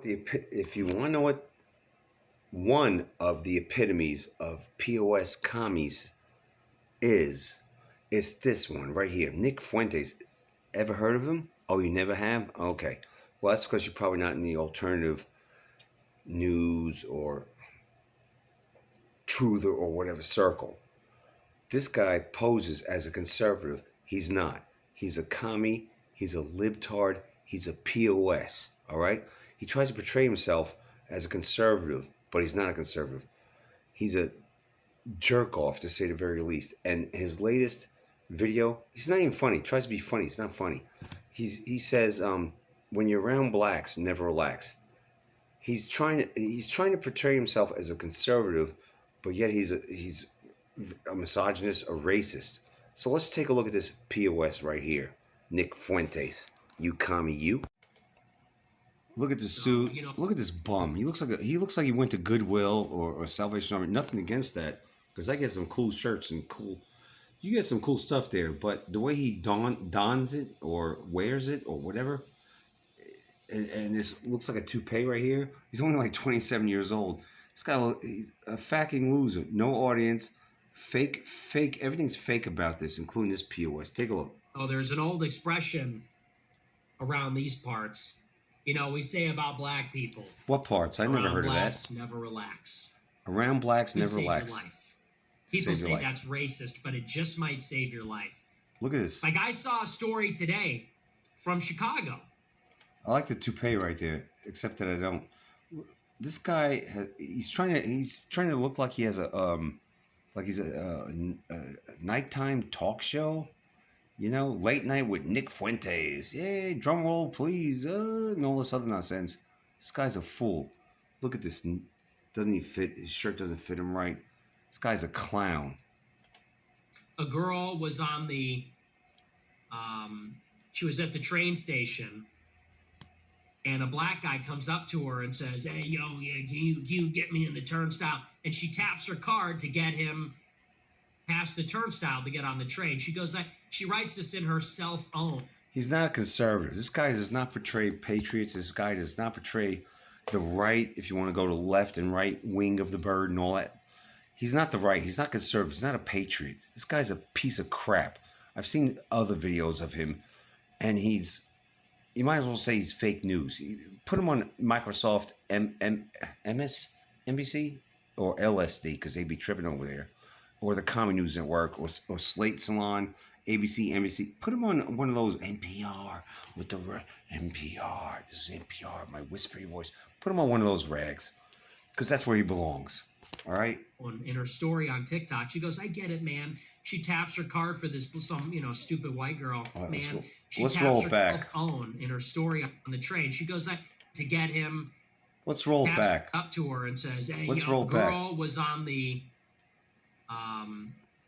If you want to know what one of the epitomes of POS commies is, it's this one right here. Nick Fuentes. Ever heard of him? Oh, you never have? Okay. Well, that's because you're probably not in the alternative news or truther or whatever circle. This guy poses as a conservative. He's not. He's a commie. He's a libtard. He's a POS. All right? He tries to portray himself as a conservative, but he's not a conservative. He's a jerk off, to say the very least. And his latest video, he's not even funny. He tries to be funny. It's not funny. He says, when you're around blacks, never relax. He's trying to portray himself as a conservative, but yet he's a misogynist, a racist. So let's take a look at this POS right here. Nick Fuentes. You commie, you. Look at the suit. Look at this bum. He looks like he went to Goodwill or Salvation Army. Nothing against that, because I get some cool shirts and you get some cool stuff there. But the way he dons it or wears it or whatever, and this looks like a toupee right here. He's only like 27 years old. This guy, he's a fucking loser. No audience. Fake. Everything's fake about this, including this POS. Take a look. Oh, there's an old expression around these parts. We say about black people. What parts? I never heard of that. Never relax. Around blacks, never relax. Save your life. People say that's racist, but it just might save your life. Look at this. Like, I saw a story today from Chicago. I like the toupee right there, except that I don't. This guy, he's trying to look like he has he's a nighttime talk show. Late night with Nick Fuentes. Yay, drum roll, please. And all this other nonsense. This guy's a fool. Look at this. Doesn't he fit? His shirt doesn't fit him right. This guy's a clown. A girl was on she was at the train station, and a black guy comes up to her and says, "Hey, can you get me in the turnstile?" And she taps her card to get him past the turnstile to get on the train. She writes this in her self-own. He's not a conservative. This guy does not portray patriots. This guy does not portray the right, if you want to go to left and right wing of the bird and all that. He's not the right. He's not conservative. He's not a patriot. This guy's a piece of crap. I've seen other videos of him, and you might as well say he's fake news. Put him on Microsoft NBC or LSD, because they'd be tripping over there. Or the Common News Network, or Slate Salon, ABC, NBC. Put him on one of those NPR with the NPR. This is NPR, my whispery voice. Put him on one of those rags, because that's where he belongs. All right. In her story on TikTok, she goes, "I get it, man." She taps her card for some stupid white girl. Right, man, she taps her phone in her story on the train. She goes to get him. Let's roll back up to her and says, "Hey, roll back." Girl was on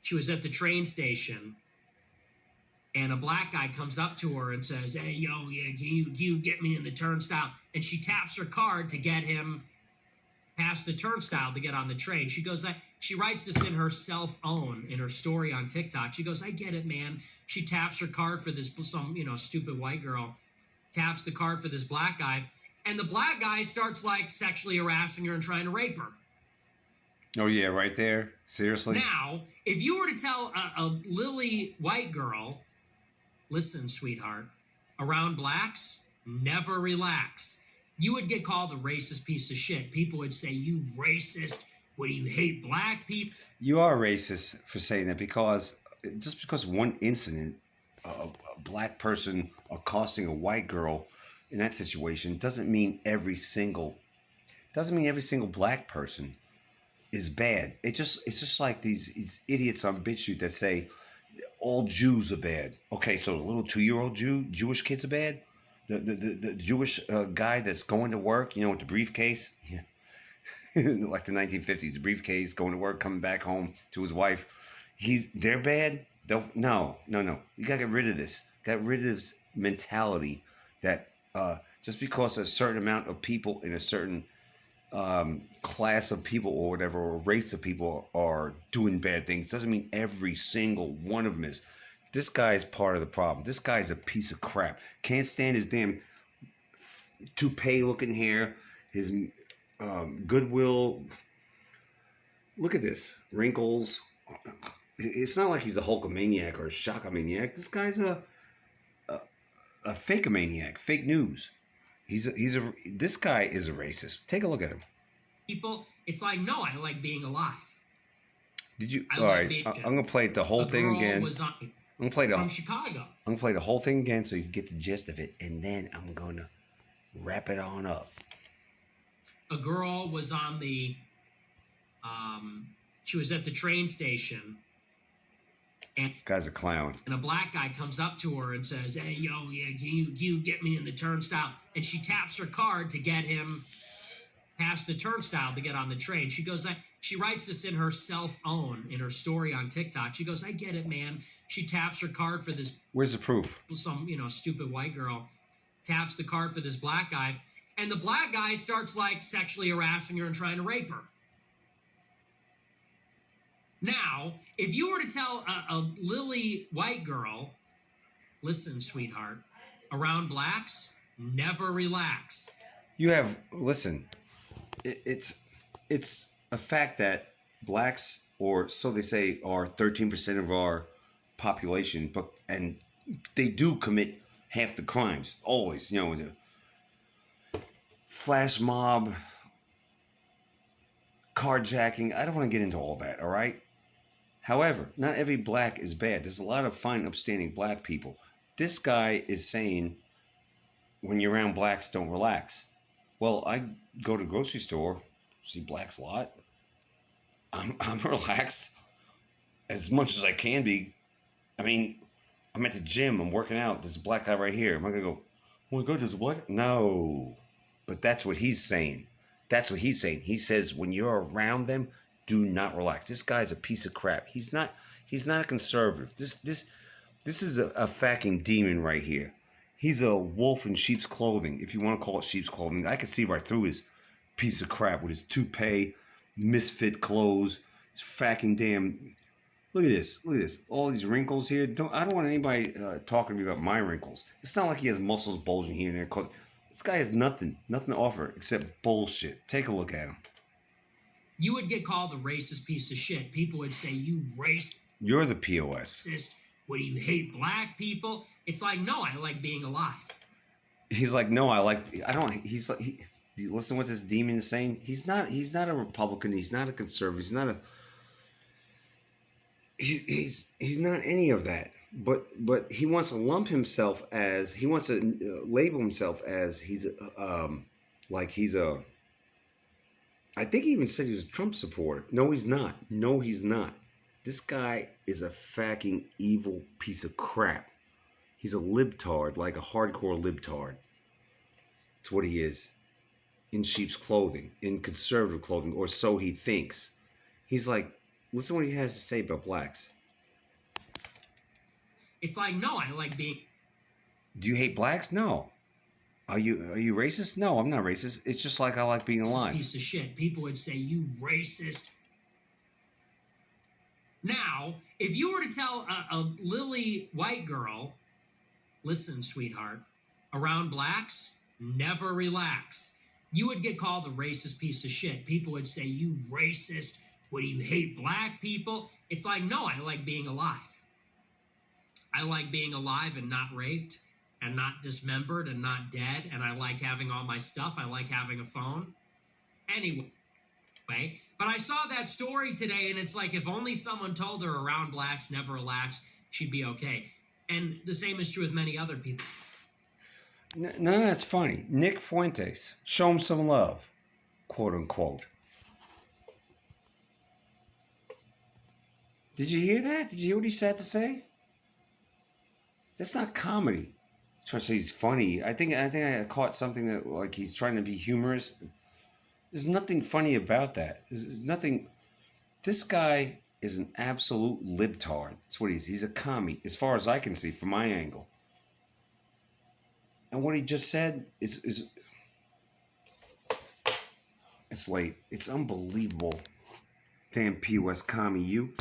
she was at the train station, and a black guy comes up to her and says, "Hey, can you get me in the turnstile?" And she taps her card to get him past the turnstile to get on the train. She writes this in her self-own in her story on TikTok. She goes, "I get it, man." She taps her card for some stupid white girl, taps the card for this black guy, and the black guy starts sexually harassing her and trying to rape her. Oh, yeah, right there? Seriously? Now, if you were to tell a lily white girl, "Listen, sweetheart, around blacks, never relax," you would get called a racist piece of shit. People would say, "You racist. What, do you hate black people?" You are racist for saying that, because just because one incident, a black person accosting a white girl in that situation, doesn't mean every single black person is bad. It's just like these idiots on BitChute that say all Jews are bad. Okay, so the little 2-year-old Jewish kids are bad. The Jewish guy that's going to work, with the briefcase, yeah, like the 1950s, the briefcase, going to work, coming back home to his wife. They're bad. No. You gotta get rid of this. Got rid of this mentality that just because a certain amount of people in a certain class of people or whatever, or race of people are doing bad things, doesn't mean every single one of them is. This guy is part of the problem. This guy's a piece of crap. Can't stand his damn toupee looking hair, his goodwill. Look at this wrinkles. It's not like he's a Hulkamaniac or a Shockamaniac. This guy's a, a fake-a-maniac, fake news. This guy is a racist. Take a look at him. People, it's like, no, I like being alive. Did you? I All like right, being I'm gonna play the whole thing again. Was on, I'm gonna play from Chicago. I'm gonna play the whole thing again so you can get the gist of it, and then I'm gonna wrap it on up. A girl was on the, she was at the train station. And This guy's a clown. And a black guy comes up to her and says, "Hey, yo, yeah, can you get me in the turnstile?" And she taps her card to get him past the turnstile to get on the train. She goes, she writes this in her self-own, in her story on TikTok. She goes, "I get it, man." She taps her card for this. Where's the proof? Some, stupid white girl taps the card for this black guy. And the black guy starts like sexually harassing her and trying to rape her. Now, if you were to tell a lily white girl, "Listen, sweetheart, around blacks, never relax." Listen, it's a fact that blacks, or so they say, are 13% of our population, and they do commit half the crimes, always, the flash mob, carjacking. I don't want to get into all that, all right? However, not every black is bad. There's a lot of fine, upstanding black people. This guy is saying, when you're around blacks, don't relax. Well, I go to the grocery store, see blacks a lot. I'm relaxed as much as I can be. I mean, I'm at the gym, I'm working out. There's a black guy right here. Am I going to go, "Oh my God, there's a black"? No. But that's what he's saying. That's what he's saying. He says, when you're around them, do not relax. This guy's a piece of crap. He's not a conservative. This is a fucking demon right here. He's a wolf in sheep's clothing, if you want to call it sheep's clothing. I can see right through his piece of crap with his toupee, misfit clothes, his fucking damn. Look at this. Look at this. All these wrinkles here. I don't want anybody talking to me about my wrinkles. It's not like he has muscles bulging here and there. This guy has nothing to offer except bullshit. Take a look at him. You would get called a racist piece of shit. People would say, "You racist." You're the POS. What, do you hate black people? It's like, no, I like being alive. He's like, no, I don't. He's like, you listen what this demon is saying. He's not a Republican. He's not a conservative. He's not a. He's not any of that. But he wants to lump himself as, he wants to label himself as like he's a. I think he even said he was a Trump supporter. No, he's not. No, he's not. This guy is a fucking evil piece of crap. He's a libtard, like a hardcore libtard. That's what he is. In sheep's clothing, in conservative clothing, or so he thinks. He's like, listen what he has to say about blacks. It's like, no, I like being. Do you hate blacks? No. Are you racist? No, I'm not racist. It's just like I like being alive. Piece of shit. People would say, "You racist." Now, if you were to tell a lily white girl, "Listen, sweetheart, around blacks, never relax," you would get called a racist piece of shit. People would say, "You racist. What, do you hate black people?" It's like, no, I like being alive. I like being alive and not raped and not dismembered and not dead. And I like having all my stuff. I like having a phone. Anyway, but I saw that story today, and it's like, if only someone told her around blacks, never relax, she'd be okay. And the same is true with many other people. No, that's funny. Nick Fuentes, show him some love, quote unquote. Did you hear that? Did you hear what he had to say? That's not comedy. He's trying to say he's funny. I think I caught something that, like, he's trying to be humorous. There's nothing funny about that. There's nothing. This guy is an absolute libtard. That's what he is. He's a commie, as far as I can see from my angle. And what he just said is it's late. It's unbelievable. Damn POS commie, you.